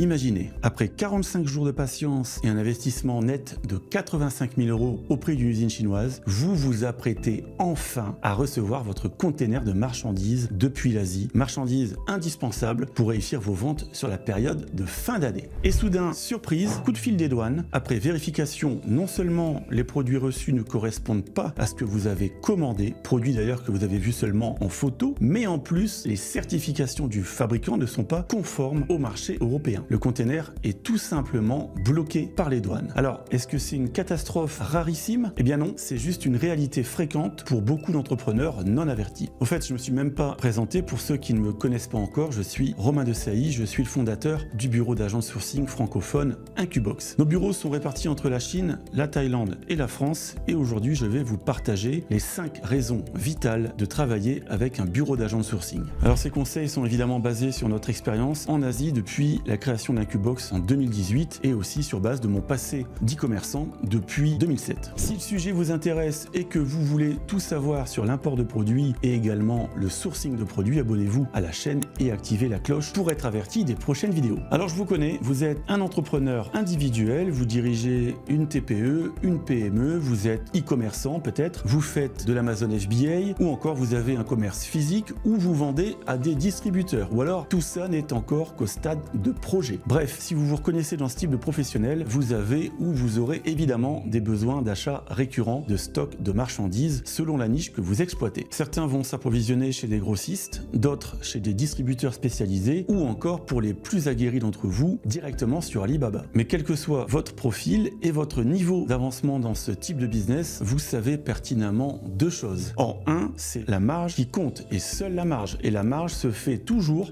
Imaginez, après 45 jours de patience et un investissement net de 85 000 € au prix d'une usine chinoise, vous vous apprêtez enfin à recevoir votre container de marchandises depuis l'Asie, marchandises indispensables pour réussir vos ventes sur la période de fin d'année. Et soudain, surprise, coup de fil des douanes, après vérification, non seulement les produits reçus ne correspondent pas à ce que vous avez commandé, produits d'ailleurs que vous avez vu seulement en photo, mais en plus, les certifications du fabricant ne sont pas conformes au marché européen. Le container est tout simplement bloqué par les douanes. Alors, est-ce que c'est une catastrophe rarissime? Eh bien non, c'est juste une réalité fréquente pour beaucoup d'entrepreneurs non avertis. Au fait, je ne me suis même pas présenté pour ceux qui ne me connaissent pas encore, je suis Romain de Sailly, je suis le fondateur du bureau d'agent sourcing francophone Incubox. Nos bureaux sont répartis entre la Chine, la Thaïlande et la France et aujourd'hui je vais vous partager les 5 raisons vitales de travailler avec un bureau d'agent de sourcing. Alors ces conseils sont évidemment basés sur notre expérience en Asie depuis la création d'Incubox en 2018 et aussi sur base de mon passé d'e-commerçant depuis 2007. Si le sujet vous intéresse et que vous voulez tout savoir sur l'import de produits et également le sourcing de produits, abonnez-vous à la chaîne et activez la cloche pour être averti des prochaines vidéos. Alors je vous connais, vous êtes un entrepreneur individuel, vous dirigez une TPE, une PME, vous êtes e-commerçant peut-être, vous faites de l'Amazon FBA ou encore vous avez un commerce physique ou vous vendez à des distributeurs ou alors tout ça n'est encore qu'au stade de projet. Bref, si vous vous reconnaissez dans ce type de professionnel, vous avez ou vous aurez évidemment des besoins d'achat récurrents de stock de marchandises selon la niche que vous exploitez. Certains vont s'approvisionner chez des grossistes, d'autres chez des distributeurs spécialisés ou encore pour les plus aguerris d'entre vous directement sur Alibaba. Mais quel que soit votre profil et votre niveau d'avancement dans ce type de business, vous savez pertinemment deux choses. En un, c'est la marge qui compte et seule la marge. Et la marge se fait toujours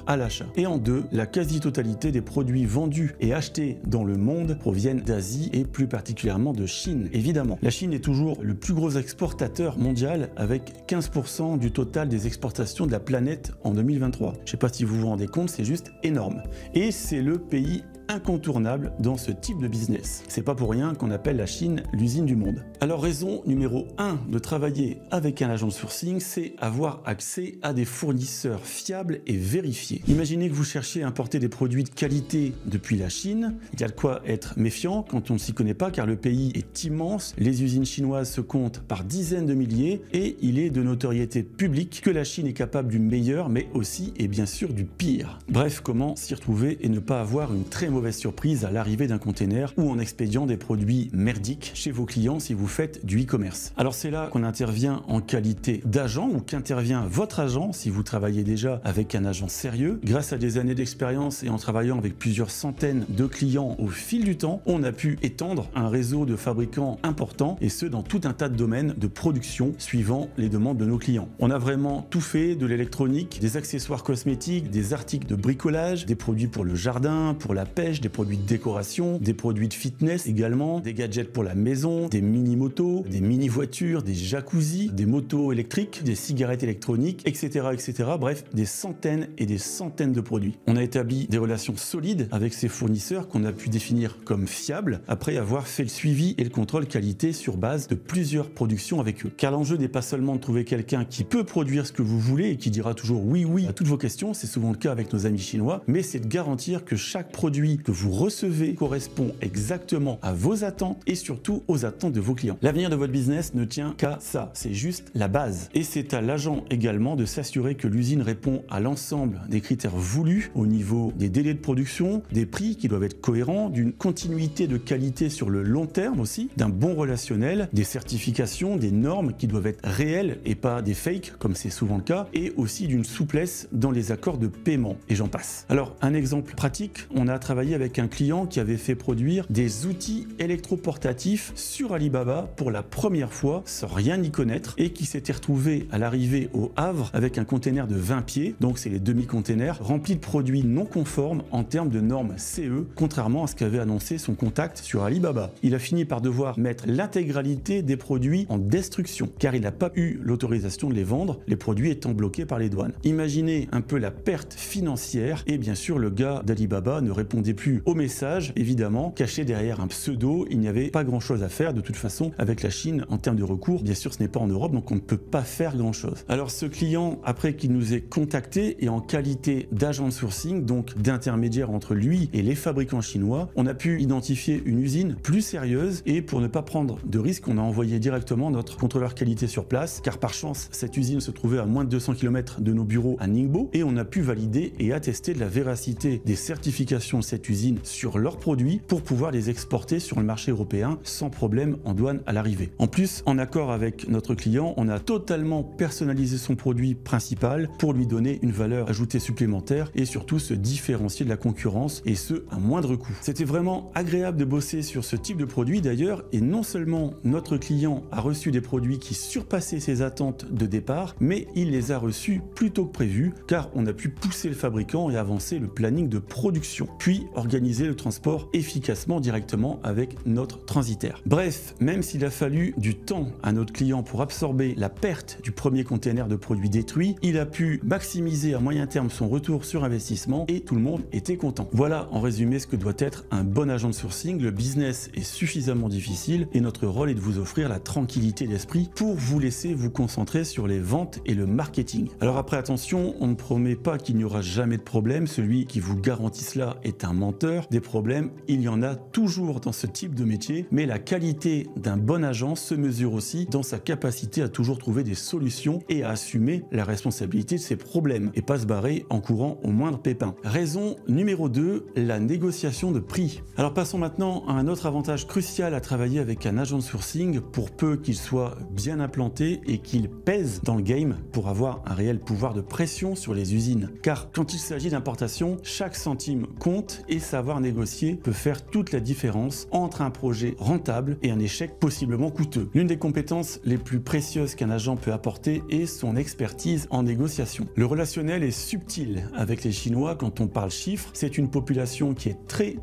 à l'achat. Et en deux, la quasi-totalité des produits vendus et achetés dans le monde proviennent d'Asie et plus particulièrement de Chine. Évidemment, la Chine est toujours le plus gros exportateur mondial avec 15% du total des exportations de la planète en 2023. Je ne sais pas si vous vous rendez compte, c'est juste énorme. Et c'est le pays incontournable dans ce type de business. C'est pas pour rien qu'on appelle la Chine l'usine du monde. Alors raison numéro 1 de travailler avec un agent de sourcing, c'est avoir accès à des fournisseurs fiables et vérifiés. Imaginez que vous cherchiez à importer des produits de qualité depuis la Chine. Il y a de quoi être méfiant quand on ne s'y connaît pas car le pays est immense, les usines chinoises se comptent par dizaines de milliers et il est de notoriété publique que la Chine est capable du meilleur mais aussi et bien sûr du pire. Bref, comment s'y retrouver et ne pas avoir une très mauvaise surprise à l'arrivée d'un container ou en expédiant des produits merdiques chez vos clients si vous faites du e-commerce. Alors c'est là qu'on intervient en qualité d'agent ou qu'intervient votre agent si vous travaillez déjà avec un agent sérieux. Grâce à des années d'expérience et en travaillant avec plusieurs centaines de clients au fil du temps, on a pu étendre un réseau de fabricants important et ce dans tout un tas de domaines de production suivant les demandes de nos clients. On a vraiment tout fait, de l'électronique, des accessoires cosmétiques, des articles de bricolage, des produits pour le jardin, pour la pêche, des produits de décoration, des produits de fitness également, des gadgets pour la maison, des mini-motos, des mini-voitures, des jacuzzis, des motos électriques, des cigarettes électroniques, etc., etc. Bref, des centaines et des centaines de produits. On a établi des relations solides avec ces fournisseurs qu'on a pu définir comme fiables après avoir fait le suivi et le contrôle qualité sur base de plusieurs productions avec eux. Car l'enjeu n'est pas seulement de trouver quelqu'un qui peut produire ce que vous voulez et qui dira toujours oui à toutes vos questions, c'est souvent le cas avec nos amis chinois, mais c'est de garantir que chaque produit que vous recevez correspond exactement à vos attentes et surtout aux attentes de vos clients. L'avenir de votre business ne tient qu'à ça, c'est juste la base. Et c'est à l'agent également de s'assurer que l'usine répond à l'ensemble des critères voulus au niveau des délais de production, des prix qui doivent être cohérents, d'une continuité de qualité sur le long terme aussi, d'un bon relationnel, des certifications, des normes qui doivent être réelles et pas des fakes comme c'est souvent le cas, et aussi d'une souplesse dans les accords de paiement, et j'en passe. Alors un exemple pratique, on a travaillé avec un client qui avait fait produire des outils électroportatifs sur Alibaba pour la première fois sans rien y connaître et qui s'était retrouvé à l'arrivée au Havre avec un container de 20 pieds, donc c'est les demi-containers, remplis de produits non conformes en termes de normes CE, contrairement à ce qu'avait annoncé son contact sur Alibaba. Il a fini par devoir mettre l'intégralité des produits en destruction car il n'a pas eu l'autorisation de les vendre, les produits étant bloqués par les douanes. Imaginez un peu la perte financière et bien sûr le gars d'Alibaba ne répondait n'accédez plus au message, évidemment, caché derrière un pseudo, il n'y avait pas grand-chose à faire. De toute façon, avec la Chine, en termes de recours, bien sûr, ce n'est pas en Europe, donc on ne peut pas faire grand-chose. Alors ce client, après qu'il nous ait contacté et en qualité d'agent de sourcing, donc d'intermédiaire entre lui et les fabricants chinois, on a pu identifier une usine plus sérieuse et pour ne pas prendre de risque, on a envoyé directement notre contrôleur qualité sur place, car par chance, cette usine se trouvait à moins de 200 km de nos bureaux à Ningbo et on a pu valider et attester de la véracité des certifications de cette usine sur leurs produits pour pouvoir les exporter sur le marché européen sans problème en douane à l'arrivée. En plus, en accord avec notre client, on a totalement personnalisé son produit principal pour lui donner une valeur ajoutée supplémentaire et surtout se différencier de la concurrence et ce à moindre coût. C'était vraiment agréable de bosser sur ce type de produit d'ailleurs et non seulement notre client a reçu des produits qui surpassaient ses attentes de départ, mais il les a reçus plus tôt que prévu car on a pu pousser le fabricant et avancer le planning de production, puis organiser le transport efficacement directement avec notre transitaire. Bref, même s'il a fallu du temps à notre client pour absorber la perte du premier container de produits détruits, il a pu maximiser à moyen terme son retour sur investissement et tout le monde était content. Voilà en résumé ce que doit être un bon agent de sourcing. Le business est suffisamment difficile et notre rôle est de vous offrir la tranquillité d'esprit pour vous laisser vous concentrer sur les ventes et le marketing. Alors après attention, on ne promet pas qu'il n'y aura jamais de problème, celui qui vous garantit cela est un menteur. Des problèmes, il y en a toujours dans ce type de métier, mais la qualité d'un bon agent se mesure aussi dans sa capacité à toujours trouver des solutions et à assumer la responsabilité de ses problèmes et pas se barrer en courant au moindre pépin. Raison numéro 2, la négociation de prix. Alors passons maintenant à un autre avantage crucial à travailler avec un agent de sourcing pour peu qu'il soit bien implanté et qu'il pèse dans le game pour avoir un réel pouvoir de pression sur les usines. Car quand il s'agit d'importation, chaque centime compte et savoir négocier peut faire toute la différence entre un projet rentable et un échec possiblement coûteux. L'une des compétences les plus précieuses qu'un agent peut apporter est son expertise en négociation. Le relationnel est subtil avec les Chinois quand on parle chiffres. C'est une population qui est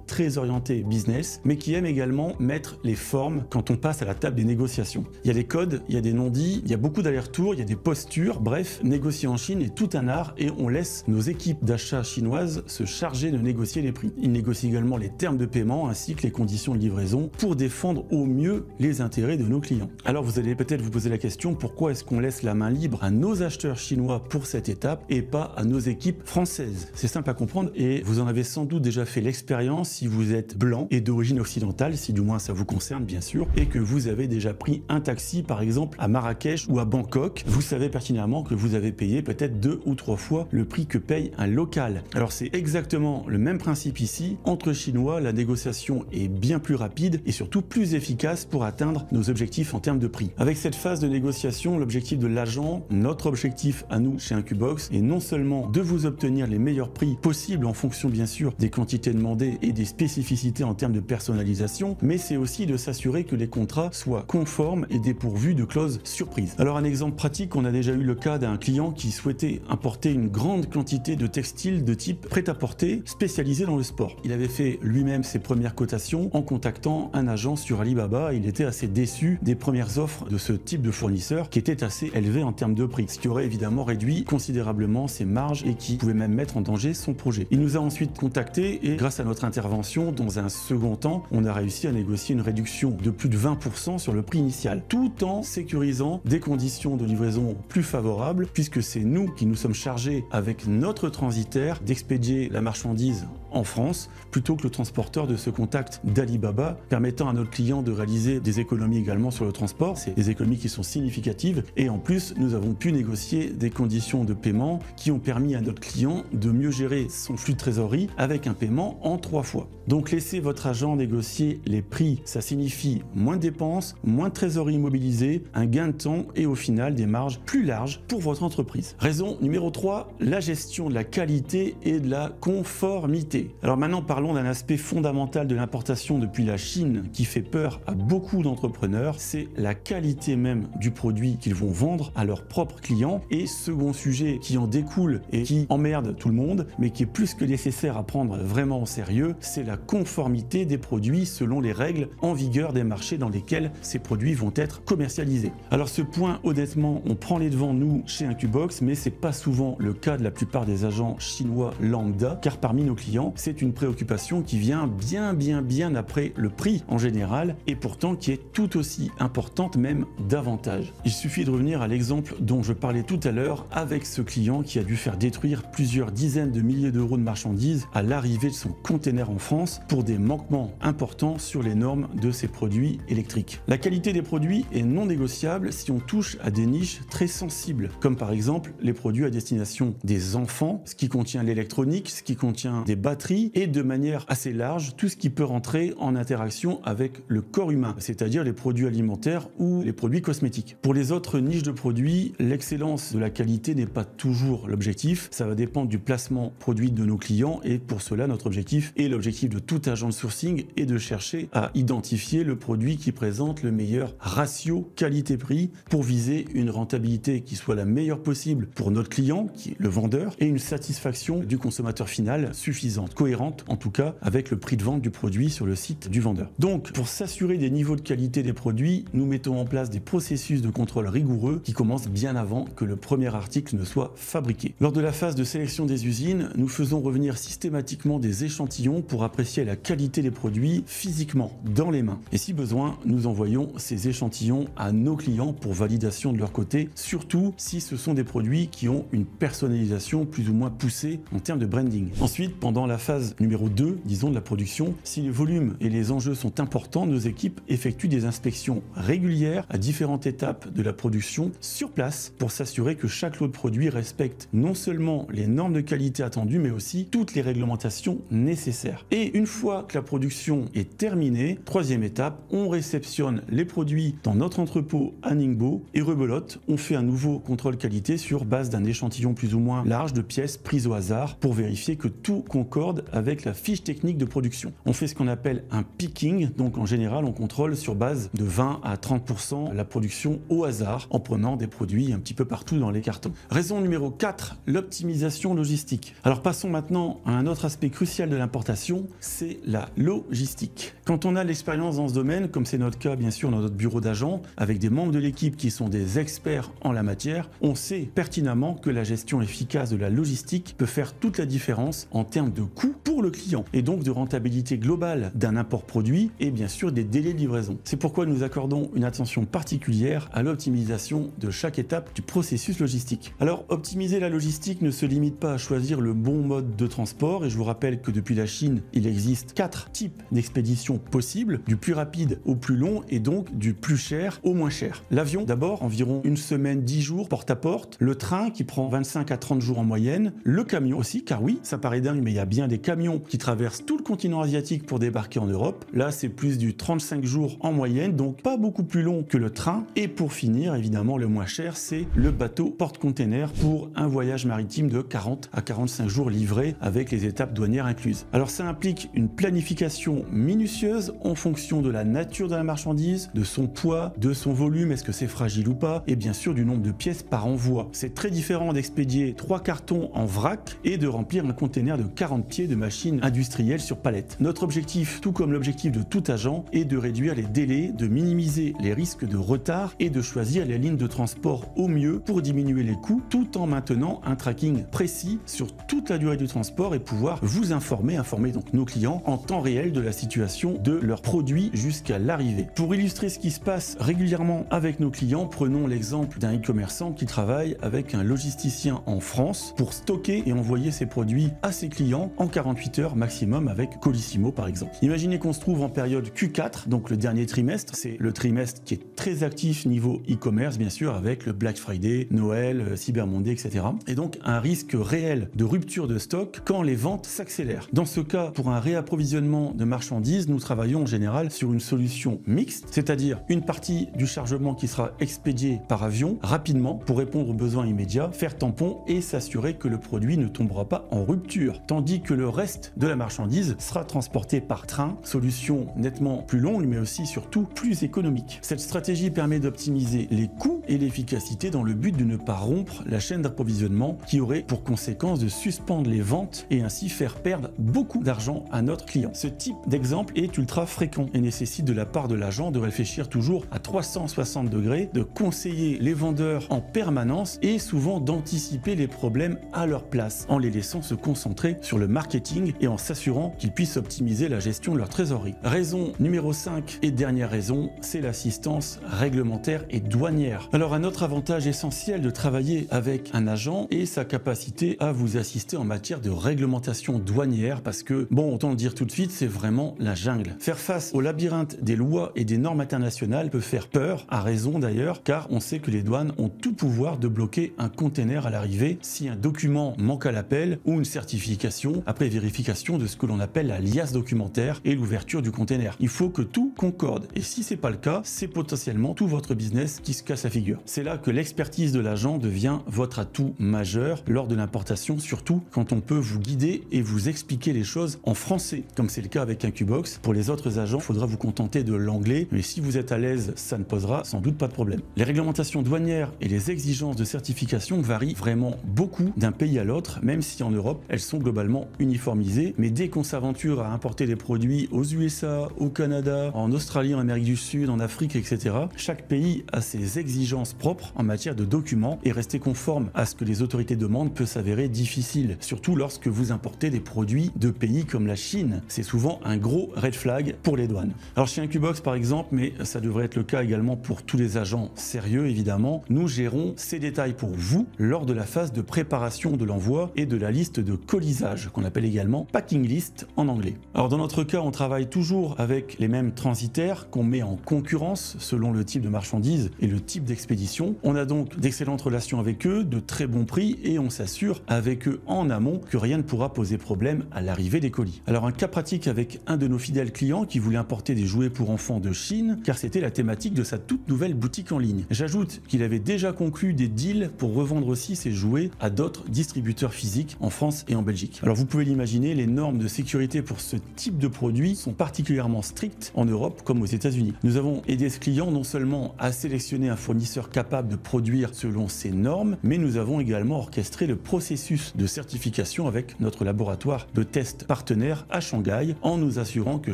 très orientée business, mais qui aime également mettre les formes quand on passe à la table des négociations. Il y a des codes, il y a des non-dits, il y a beaucoup d'allers-retours, il y a des postures. Bref, négocier en Chine est tout un art et on laisse nos équipes d'achat chinoises se charger de négocier les prix. Ils négocient également les termes de paiement ainsi que les conditions de livraison pour défendre au mieux les intérêts de nos clients. Alors vous allez peut-être vous poser la question, pourquoi est-ce qu'on laisse la main libre à nos acheteurs chinois pour cette étape et pas à nos équipes françaises? C'est simple à comprendre et vous en avez sans doute déjà fait l'expérience si vous êtes blanc et d'origine occidentale, si du moins ça vous concerne bien sûr, et que vous avez déjà pris un taxi par exemple à Marrakech ou à Bangkok. Vous savez pertinemment que vous avez payé peut-être 2 ou 3 fois le prix que paye un local. Alors c'est exactement le même principe ici. Entre Chinois, la négociation est bien plus rapide et surtout plus efficace pour atteindre nos objectifs en termes de prix. Avec cette phase de négociation, l'objectif de l'agent, notre objectif à nous chez Incubox, est non seulement de vous obtenir les meilleurs prix possibles en fonction bien sûr des quantités demandées et des spécificités en termes de personnalisation, mais c'est aussi de s'assurer que les contrats soient conformes et dépourvus de clauses surprises. Alors un exemple pratique, on a déjà eu le cas d'un client qui souhaitait importer une grande quantité de textiles de type prêt-à-porter spécialisé dans le sport. Il avait fait lui-même ses premières cotations en contactant un agent sur Alibaba. Il était assez déçu des premières offres de ce type de fournisseur qui étaient assez élevées en termes de prix, ce qui aurait évidemment réduit considérablement ses marges et qui pouvait même mettre en danger son projet. Il nous a ensuite contacté et grâce à notre intervention, dans un second temps, on a réussi à négocier une réduction de plus de 20% sur le prix initial, tout en sécurisant des conditions de livraison plus favorables, puisque c'est nous qui nous sommes chargés avec notre transitaire d'expédier la marchandise en France plutôt que le transporteur de ce contact d'Alibaba, permettant à notre client de réaliser des économies également sur le transport. C'est des économies qui sont significatives et en plus nous avons pu négocier des conditions de paiement qui ont permis à notre client de mieux gérer son flux de trésorerie avec un paiement en 3 fois. Donc laissez votre agent négocier les prix, ça signifie moins de dépenses, moins de trésorerie mobilisée, un gain de temps et au final des marges plus larges pour votre entreprise. Raison numéro 3, la gestion de la qualité et de la conformité. Alors maintenant parlons d'un aspect fondamental de l'importation depuis la Chine qui fait peur à beaucoup d'entrepreneurs, c'est la qualité même du produit qu'ils vont vendre à leurs propres clients. Et second sujet qui en découle et qui emmerde tout le monde, mais qui est plus que nécessaire à prendre vraiment au sérieux, c'est la conformité des produits selon les règles en vigueur des marchés dans lesquels ces produits vont être commercialisés. Alors ce point, honnêtement, on prend les devants nous chez Incubox, mais c'est pas souvent le cas de la plupart des agents chinois lambda, car parmi nos clients, client, c'est une préoccupation qui vient bien après le prix en général et pourtant qui est tout aussi importante, même davantage. Il suffit de revenir à l'exemple dont je parlais tout à l'heure avec ce client qui a dû faire détruire plusieurs dizaines de milliers d'euros de marchandises à l'arrivée de son container en France pour des manquements importants sur les normes de ses produits électriques. La qualité des produits est non négociable si on touche à des niches très sensibles, comme par exemple les produits à destination des enfants, ce qui contient l'électronique, ce qui contient des batteries et de manière assez large tout ce qui peut rentrer en interaction avec le corps humain, c'est-à-dire les produits alimentaires ou les produits cosmétiques. Pour les autres niches de produits, l'excellence de la qualité n'est pas toujours l'objectif, ça va dépendre du placement produit de nos clients et pour cela notre objectif et l'objectif de tout agent de sourcing est de chercher à identifier le produit qui présente le meilleur ratio qualité-prix pour viser une rentabilité qui soit la meilleure possible pour notre client, qui est le vendeur, et une satisfaction du consommateur final suffisante, cohérente en tout cas avec le prix de vente du produit sur le site du vendeur. Donc pour s'assurer des niveaux de qualité des produits, nous mettons en place des processus de contrôle rigoureux qui commencent bien avant que le premier article ne soit fabriqué. Lors de la phase de sélection des usines, nous faisons revenir systématiquement des échantillons pour apprécier la qualité des produits physiquement dans les mains. Et si besoin, nous envoyons ces échantillons à nos clients pour validation de leur côté, surtout si ce sont des produits qui ont une personnalisation plus ou moins poussée en termes de branding. Ensuite, pendant la phase numéro 2, disons de la production, si les volumes et les enjeux sont importants, nos équipes effectuent des inspections régulières à différentes étapes de la production sur place pour s'assurer que chaque lot de produits respecte non seulement les normes de qualité attendues, mais aussi toutes les réglementations nécessaires. Et une fois que la production est terminée, troisième étape, on réceptionne les produits dans notre entrepôt à Ningbo et rebelote, on fait un nouveau contrôle qualité sur base d'un échantillon plus ou moins large de pièces prises au hasard pour vérifier que tout concorde avec la fiche technique de production. On fait ce qu'on appelle un picking, donc en général on contrôle sur base de 20 à 30% la production au hasard en prenant des produits un petit peu partout dans les cartons. Raison numéro 4, l'optimisation logistique. Alors passons maintenant à un autre aspect crucial de l'importation, c'est la logistique. Quand on a l'expérience dans ce domaine, comme c'est notre cas bien sûr dans notre bureau d'agent, avec des membres de l'équipe qui sont des experts en la matière, on sait pertinemment que la gestion efficace de la logistique peut faire toute la différence en termes de coût pour le client et donc de rentabilité globale d'un import produit et bien sûr des délais de livraison. C'est pourquoi nous accordons une attention particulière à l'optimisation de chaque étape du processus logistique. Alors optimiser la logistique ne se limite pas à choisir le bon mode de transport et je vous rappelle que depuis la Chine, il existe 4 types d'expéditions possibles, du plus rapide au plus long et donc du plus cher au moins cher. L'avion d'abord, environ une semaine, 10 jours porte à porte, le train qui prend 25 à 30 jours en moyenne, le camion aussi, car oui, ça paraît dingue mais il y a bien des camions qui traversent tout le continent asiatique pour débarquer en Europe. Là c'est plus du 35 jours en moyenne, donc pas beaucoup plus long que le train. Et pour finir, évidemment le moins cher, c'est le bateau porte-container pour un voyage maritime de 40 à 45 jours livré avec les étapes douanières incluses. Alors ça implique une planification minutieuse en fonction de la nature de la marchandise, de son poids, de son volume, est-ce que c'est fragile ou pas, et bien sûr du nombre de pièces par envoi. C'est très différent d'expédier 3 cartons en vrac et de remplir un container de 40 pieds de machine industrielle sur palette. Notre objectif, tout comme l'objectif de tout agent, est de réduire les délais, de minimiser les risques de retard et de choisir les lignes de transport au mieux pour diminuer les coûts tout en maintenant un tracking précis sur toute la durée du transport et pouvoir vous informer donc nos clients en temps réel de la situation de leurs produits jusqu'à l'arrivée. Pour illustrer ce qui se passe régulièrement avec nos clients, prenons l'exemple d'un e-commerçant qui travaille avec un logisticien en France pour stocker et envoyer ses produits à ses clients en 48 heures maximum avec Colissimo par exemple. Imaginez qu'on se trouve en période Q4, donc le dernier trimestre, c'est le trimestre qui est très actif niveau e-commerce bien sûr avec le Black Friday, Noël, Cyber Monday, etc. Et donc un risque réel de rupture de stock quand les ventes s'accélèrent. Dans ce cas, pour un réapprovisionnement de marchandises, nous travaillons en général sur une solution mixte, c'est-à-dire une partie du chargement qui sera expédié par avion rapidement pour répondre aux besoins immédiats, faire tampon et s'assurer que le produit ne tombera pas en rupture, tandis que le reste de la marchandise sera transporté par train, solution nettement plus longue mais aussi surtout plus économique. Cette stratégie permet d'optimiser les coûts et l'efficacité dans le but de ne pas rompre la chaîne d'approvisionnement qui aurait pour conséquence de suspendre les ventes et ainsi faire perdre beaucoup d'argent à notre client. Ce type d'exemple est ultra fréquent et nécessite de la part de l'agent de réfléchir toujours à 360 degrés, de conseiller les vendeurs en permanence et souvent d'anticiper les problèmes à leur place en les laissant se concentrer sur le marketing et en s'assurant qu'ils puissent optimiser la gestion de leur trésorerie. Raison numéro 5 et dernière raison, c'est l'assistance réglementaire et douanière. Alors un autre avantage essentiel de travailler avec un agent est sa capacité à vous assister en matière de réglementation douanière parce que, bon, autant le dire tout de suite, c'est vraiment la jungle. Faire face au labyrinthe des lois et des normes internationales peut faire peur, à raison d'ailleurs, car on sait que les douanes ont tout pouvoir de bloquer un container à l'arrivée si un document manque à l'appel ou une certification après vérification de ce que l'on appelle la liasse documentaire et l'ouverture du container. Il faut que tout concorde et si c'est pas le cas, c'est potentiellement tout votre business qui se casse la figure. C'est là que l'expertise de l'agent devient votre atout majeur lors de l'importation, surtout quand on peut vous guider et vous expliquer les choses en français, comme c'est le cas avec Incubox. Pour les autres agents, il faudra vous contenter de l'anglais, mais si vous êtes à l'aise, ça ne posera sans doute pas de problème. Les réglementations douanières et les exigences de certification varient vraiment beaucoup d'un pays à l'autre, même si en Europe, elles sont globalement uniformisées, mais dès qu'on s'aventure à importer des produits aux USA, au Canada, en Australie, en Amérique du Sud, en Afrique, etc., chaque pays a ses exigences propres en matière de documents et rester conforme à ce que les autorités demandent peut s'avérer difficile, surtout lorsque vous importez des produits de pays comme la Chine. C'est souvent un gros red flag pour les douanes. Alors chez Incubox par exemple, mais ça devrait être le cas également pour tous les agents sérieux évidemment, nous gérons ces détails pour vous lors de la phase de préparation de l'envoi et de la liste de colisage qu'on appelle également packing list en anglais. Alors dans notre cas, on travaille toujours avec les mêmes transitaires qu'on met en concurrence selon le type de marchandises et le type d'expédition. On a donc d'excellentes relations avec eux, de très bons prix et on s'assure avec eux en amont que rien ne pourra poser problème à l'arrivée des colis. Alors un cas pratique avec un de nos fidèles clients qui voulait importer des jouets pour enfants de Chine car c'était la thématique de sa toute nouvelle boutique en ligne. J'ajoute qu'il avait déjà conclu des deals pour revendre aussi ses jouets à d'autres distributeurs physiques en France et en Belgique. Alors vous pouvez l'imaginer, les normes de sécurité pour ce type de produit sont particulièrement strictes en Europe comme aux États-Unis. Nous avons aidé ce client non seulement à sélectionner un fournisseur capable de produire selon ces normes, mais nous avons également orchestré le processus de certification avec notre laboratoire de test partenaire à Shanghai en nous assurant que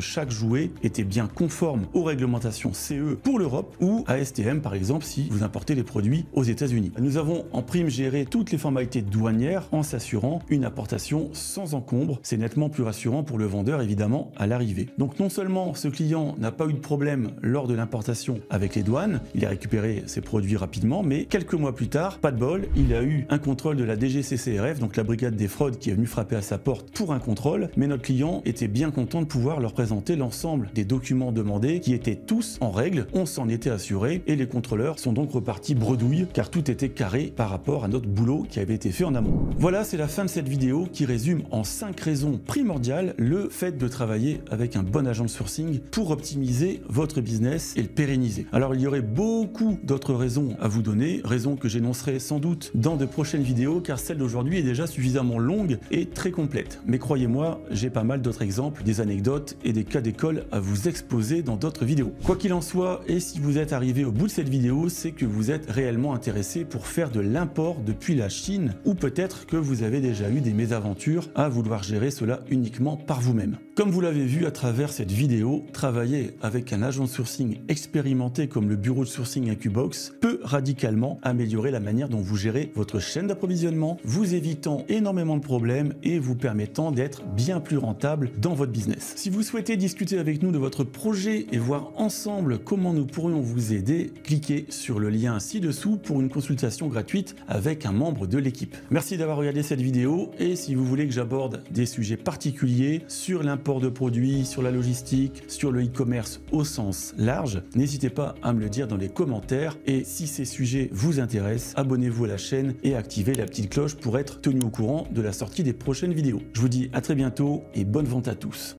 chaque jouet était bien conforme aux réglementations CE pour l'Europe ou ASTM par exemple si vous importez les produits aux États-Unis. Nous avons en prime géré toutes les formalités douanières en s'assurant une importation sans encombre. C'est nettement plus rassurant pour le vendeur évidemment à l'arrivée. Donc non seulement ce client n'a pas eu de problème lors de l'importation avec les douanes, il a récupéré ses produits rapidement, mais quelques mois plus tard, pas de bol, il a eu un contrôle de la DGCCRF, donc la brigade des fraudes qui est venue frapper à sa porte pour un contrôle, mais notre client était bien content de pouvoir leur présenter l'ensemble des documents demandés qui étaient tous en règle, on s'en était assuré et les contrôleurs sont donc repartis bredouille car tout était carré par rapport à notre boulot qui avait été fait en amont. Voilà, c'est la fin de cette vidéo qui résume en 5 raisons primordiales le fait de travailler avec un bon agent de sourcing pour optimiser votre business et le pérenniser. Alors il y aurait beaucoup d'autres raisons à vous donner, raisons que j'énoncerai sans doute dans de prochaines vidéos car celle d'aujourd'hui est déjà suffisamment longue et très complète. Mais croyez-moi, j'ai pas mal d'autres exemples, des anecdotes et des cas d'école à vous exposer dans d'autres vidéos. Quoi qu'il en soit, et si vous êtes arrivé au bout de cette vidéo, c'est que vous êtes réellement intéressé pour faire de l'import depuis la Chine ou peut-être que vous avez déjà eu des mésaventures à vouloir gérer cela uniquement par vous-même. Comme vous l'avez vu à travers cette vidéo, travailler avec un agent de sourcing expérimenté comme le bureau de sourcing Incubox peut radicalement améliorer la manière dont vous gérez votre chaîne d'approvisionnement, vous évitant énormément de problèmes et vous permettant d'être bien plus rentable dans votre business. Si vous souhaitez discuter avec nous de votre projet et voir ensemble comment nous pourrions vous aider, cliquez sur le lien ci-dessous pour une consultation gratuite avec un membre de l'équipe. Merci d'avoir regardé cette vidéo et si vous voulez que j'aborde des sujets particuliers sur l'import de produits, sur la logistique, sur le e-commerce au sens large, n'hésitez pas à me le dire dans les commentaires et si ces sujets vous intéressent, abonnez-vous à la chaîne et activez la petite cloche pour être tenu au courant de la sortie des prochaines vidéos. Je vous dis à très bientôt et bonne vente à tous.